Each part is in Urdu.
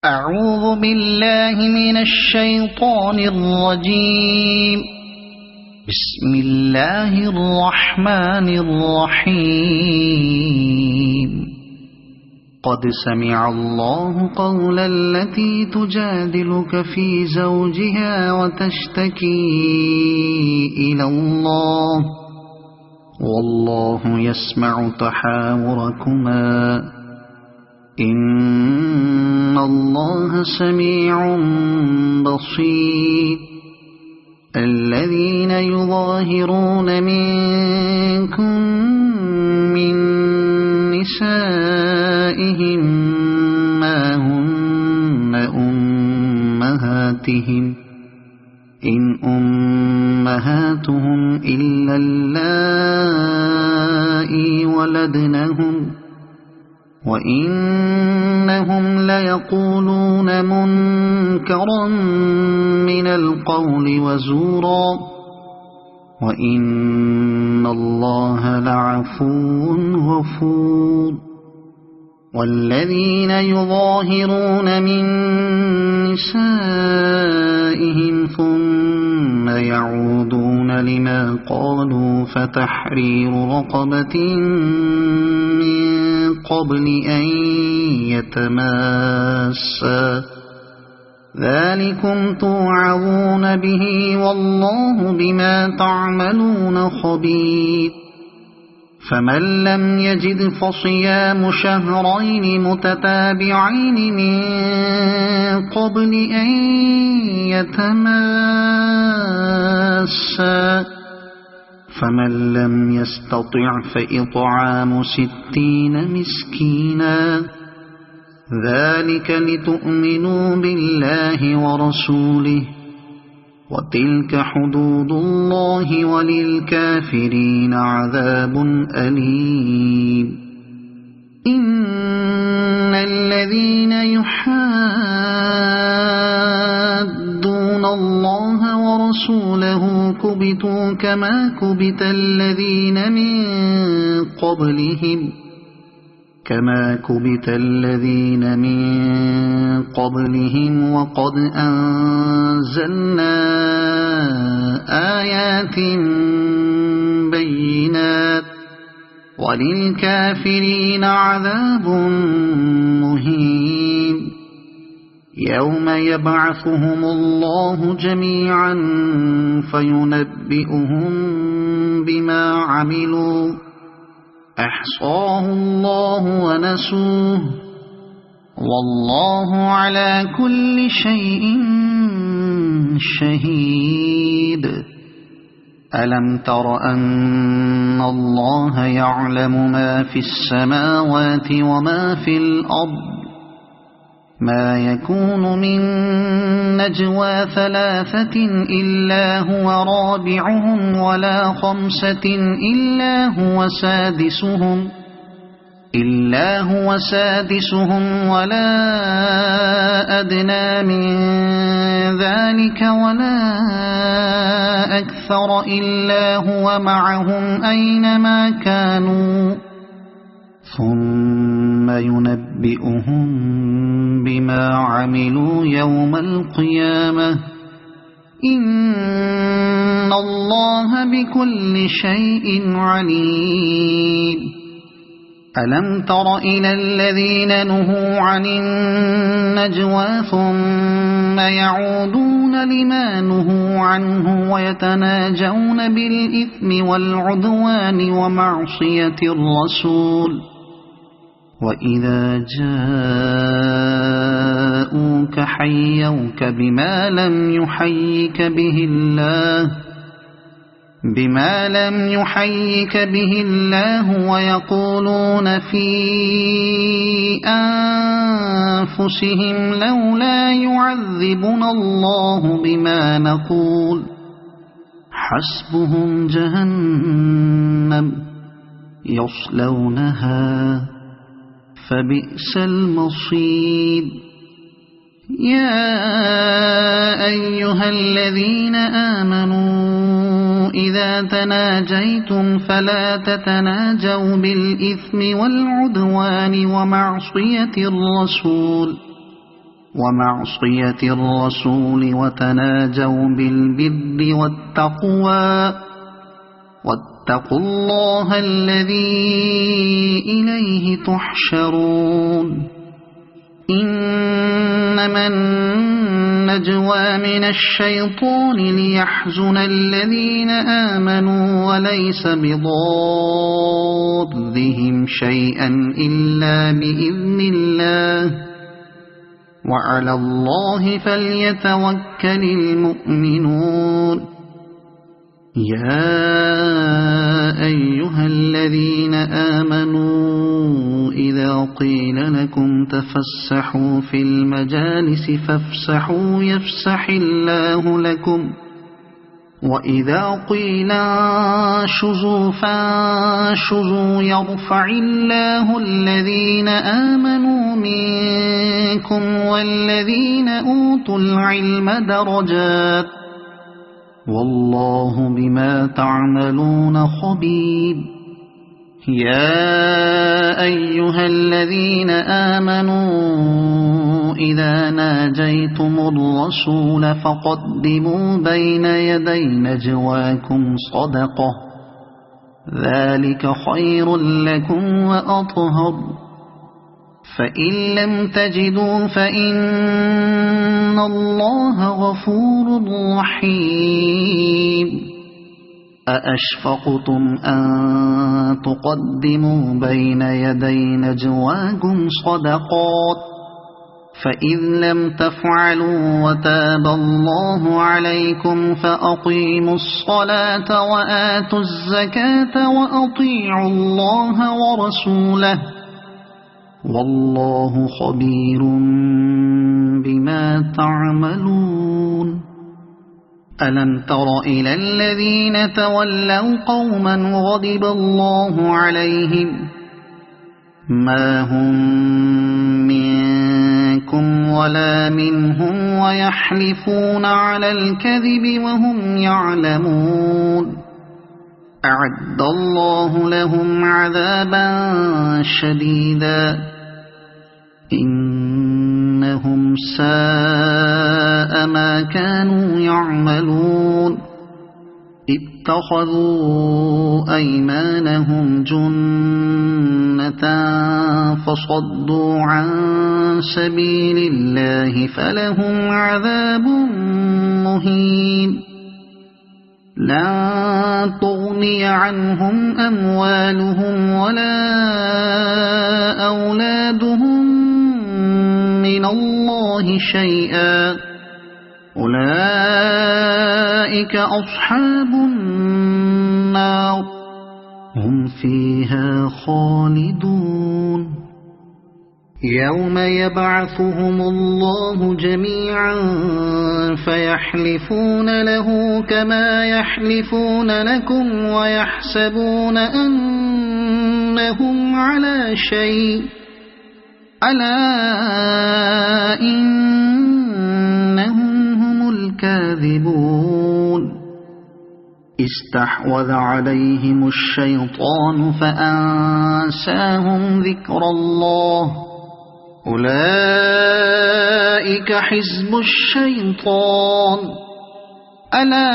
أعوذ بالله من الشيطان الرجيم. بسم الله الرحمن الرحيم. قد سمع الله قول التي تجادلك في زوجها وتشتكي إلى الله والله يسمع تحاوركما إن الله سميع بصير. الذين يظاهرون منكم من نسائهم ما هن أمهاتهم إن أمهاتهم إلا اللائي ولدنهم وإنهم ليقولون منكرا من القول وزورا وإن الله لعفو غفور. والذين يظاهرون من نسائهم ثم يعودون لما قالوا فتحرير رقبة من قبل أن يتماسا ذلكم توعظون به والله بما تعملون خبير. فمن لم يجد فصيام شهرين متتابعين من قبل أن يتماسا فمن لم يستطع فإطعام 60 مسكينا ذلك لتؤمنوا بالله ورسوله وتلك حدود الله وللكافرين عذاب أليم. إن الذين يحادون الله ورسوله كبتوا كما كبت الذين من قبلهم وقد أنزلنا آيات بينات وللكافرين عذاب مهين. يوم يبعثهم الله جميعا فينبئهم بما عملوا أحصاه الله ونسوه والله على كل شيء شهيد. ألم تر أن الله يعلم ما في السماوات وما في الأرض ما يكون من نجوى 3 إلا هو رابعهم ولا 5 إلا هو سادسهم ولا أدنى من ذلك ولا أكثر إلا هو معهم أينما كانوا ثم ينبئهم بما عملوا يوم القيامة إن الله بكل شيء عليم. ألم تر إلى الذين نهوا عن النجوى ثم يعودون لما نهوا عنه ويتناجون بالإثم والعدوان ومعصية الرسول وإذا جاءوك حيوك بما لم يحيك به الله ويقولون في أنفسهم لولا يعذبنا الله بما نقول حسبهم جهنم يصلونها فبئس المصير. يا أيها الذين آمنوا إذا تناجيتم فلا تتناجوا بالإثم والعدوان ومعصية الرسول ومعصية الرسول وتناجوا بالبر والتقوى واتقوا الله الذي إليه تحشرون إنما النجوى من الشيطان ليحزن الذين آمنوا وليس بضارهم شيئا إلا بإذن الله وعلى الله فليتوكل المؤمنون يا أيها الذين آمنوا إذا قيل لكم تفسحوا في المجالس فافسحوا يفسح الله لكم وإذا قيل انشزوا فانشزوا يرفع الله الذين آمنوا منكم والذين أوتوا العلم درجات والله بما تعملون خبير يا أيها الذين آمنوا إذا ناجيتم الرسول فقدموا بين يدي نجواكم صدقة ذلك خير لكم وأطهر فإن لم تجدوا فإن الله غفور رحيم أأشفقتم أن تقدموا بين يدي نجواكم صدقات فإذ لم تفعلوا وتاب الله عليكم فأقيموا الصلاة وآتوا الزكاة وأطيعوا الله ورسوله والله خبير بما تعملون ألم تر إلى الذين تولوا قوما غضب الله عليهم ما هم منكم ولا منهم ويحلفون على الكذب وهم يعلمون أعد الله لهم عذابا شديدا إنهم ساء ما كانوا يعملون اتخذوا أيمانهم جنة فصدوا عن سبيل الله فلهم عذاب مهين لن تغني عنهم أموالهم ولا أولادهم من الله شيئا أولئك أصحاب النار هم فيها خالدون يوم يبعثهم الله جميعا فيحلفون له كما يحلفون لكم ويحسبون أنهم على شيء ألا إنهم هم الكاذبون استحوذ عليهم الشيطان فأنساهم ذكر الله أولئك حزب الشيطان ألا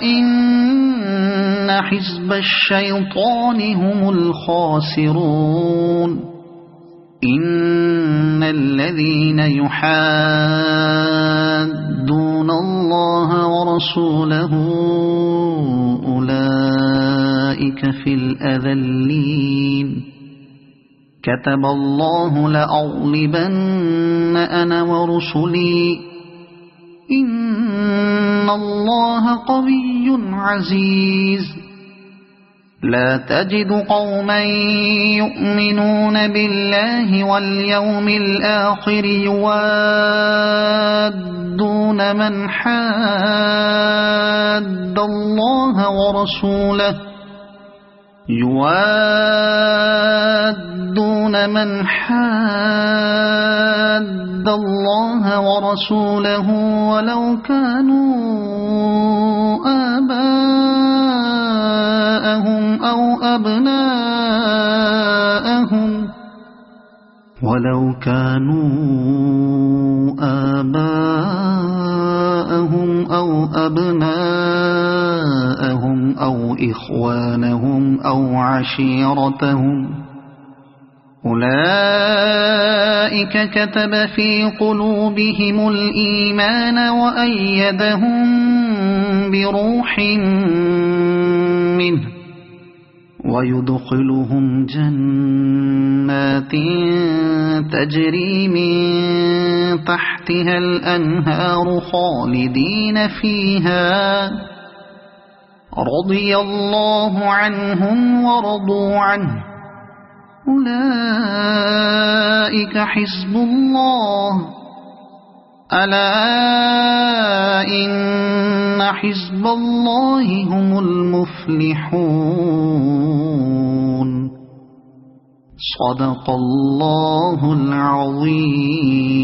إن حزب الشيطان هم الخاسرون إن الذين يحادون الله ورسوله أولئك في الأذلين كتب الله لأغلبن أنا ورسلي إن الله قوي عزيز لا تجد قوما يؤمنون بالله واليوم الآخر يوادون من حاد الله ورسوله يوادون من حاد الله ورسوله ولو كانوا آباءهم أو أبناءهم ولو كانوا آباءهم أو أبناءهم أو إخوانهم أو عشيرتهم أولئك كتب في قلوبهم الإيمان وأيدهم بروح منه ويدخلهم جنات تجري من تحتها الأنهار خالدين فيها رضي الله عنهم ورضوا عنه أولئك حزب الله ألا إن حزب الله هم المفلحون صدق الله العظيم.